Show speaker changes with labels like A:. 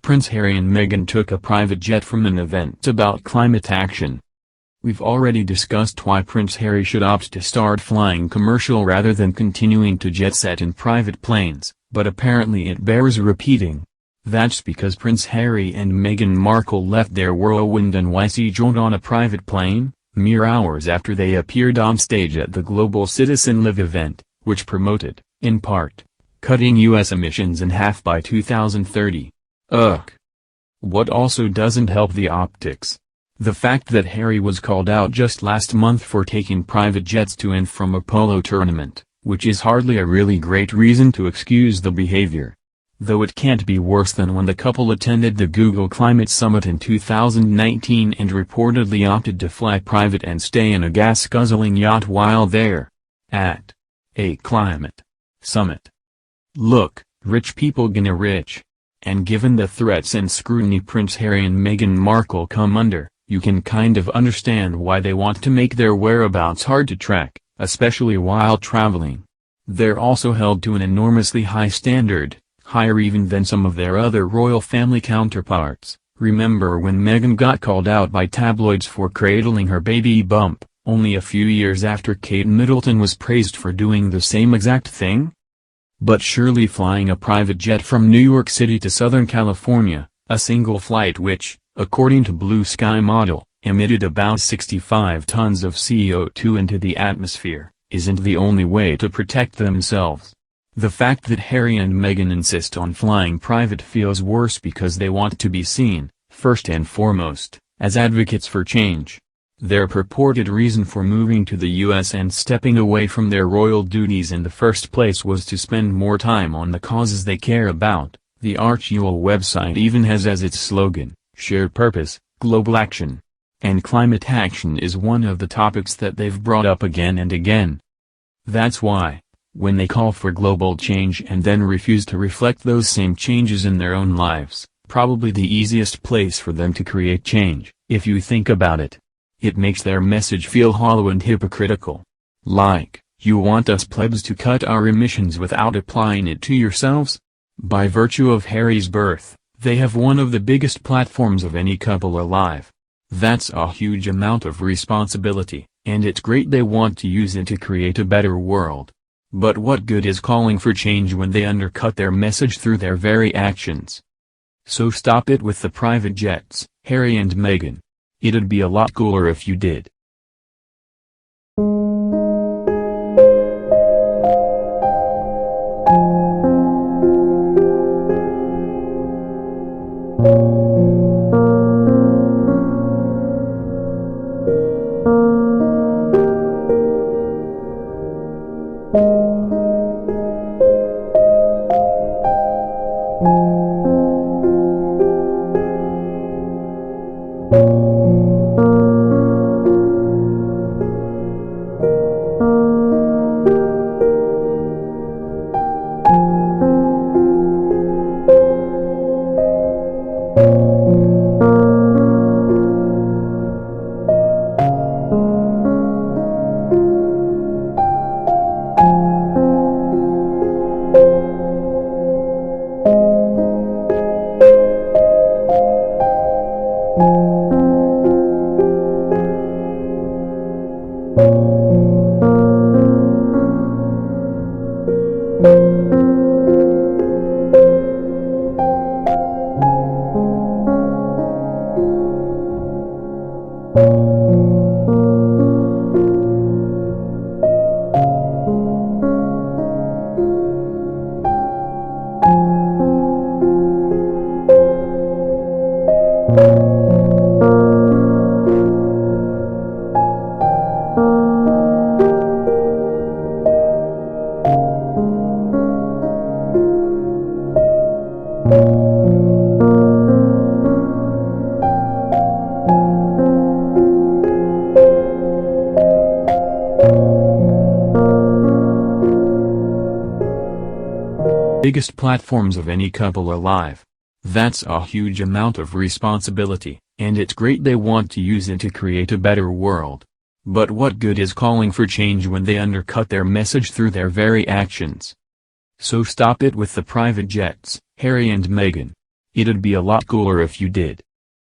A: Prince Harry and Meghan took a private jet from an event about climate action. We've already discussed why Prince Harry should opt to start flying commercial rather than continuing to jet set in private planes, but apparently it bears repeating. That's because Prince Harry and Meghan Markle left their whirlwind NYC jaunt on a private plane, mere hours after they appeared on stage at the Global Citizen Live event, which promoted, in part, cutting U.S. emissions in half by 2030. Ugh. What also doesn't help the optics? The fact that Harry was called out just last month for taking private jets to and from a polo tournament, which is hardly a really great reason to excuse the behavior. Though it can't be worse than when the couple attended the Google Climate Summit in 2019 and reportedly opted to fly private and stay in a gas-guzzling yacht while there. At a climate summit. Look, rich people gonna rich. And given the threats and scrutiny Prince Harry and Meghan Markle come under, you can kind of understand why they want to make their whereabouts hard to track, especially while traveling. They're also held to an enormously high standard, higher even than some of their other royal family counterparts. Remember when Meghan got called out by tabloids for cradling her baby bump, only a few years after Kate Middleton was praised for doing the same exact thing? But surely flying a private jet from New York City to Southern California, a single flight which, according to Blue Sky model, emitted about 65 tons of CO2 into the atmosphere, isn't the only way to protect themselves. The fact that Harry and Meghan insist on flying private feels worse because they want to be seen, first and foremost, as advocates for change. Their purported reason for moving to the US and stepping away from their royal duties in the first place was to spend more time on the causes they care about. The Archewell website even has as its slogan, "Shared Purpose, Global Action." And climate action is one of the topics that they've brought up again and again. That's why, when they call for global change and then refuse to reflect those same changes in their own lives, probably the easiest place for them to create change, if you think about it. It makes their message feel hollow and hypocritical. Like, you want us plebs to cut our emissions without applying it to yourselves? By virtue of Harry's birth, they have one of the biggest platforms of any couple alive. That's a huge amount of responsibility, and it's great they want to use it to create a better world. But what good is calling for change when they undercut their message through their very actions? So stop it with the private jets, Harry and Meghan. It'd be a lot cooler if you did. Biggest platforms of any couple alive. That's a huge amount of responsibility, and it's great they want to use it to create a better world. But what good is calling for change when they undercut their message through their very actions? So stop it with the private jets, Harry and Meghan. It'd be a lot cooler if you did.